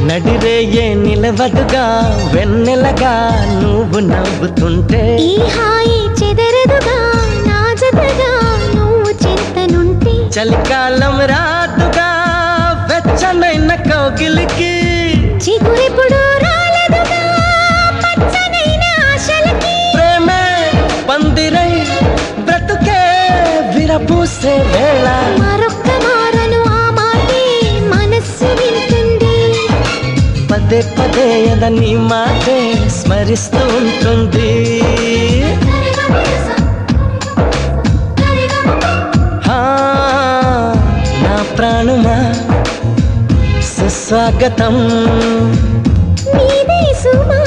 నడిరేయే నిలవదుగా వెన్నెలగా నువ్వు నవ్వుతుంటే ఈ హాయి చెదరదుగా నా జతగా నువ్వు చింతనుంటే చలికాలం రాదుగా వెచ్చనైన కౌగిలికి చిగురెప్పుడు రాలదుగా పచ్చనైన ఆశలకి ప్రేమే పందిరై బ్రతుకే విరపూసే వేళ మరొక్క మారను ఆ మాటే మనస్సు వింటుంది పదే పదే నీ మాటే స్మరిస్తూ ఉంటుంది హా, నా ప్రాణమా సుస్వాగతం నీదే సుమా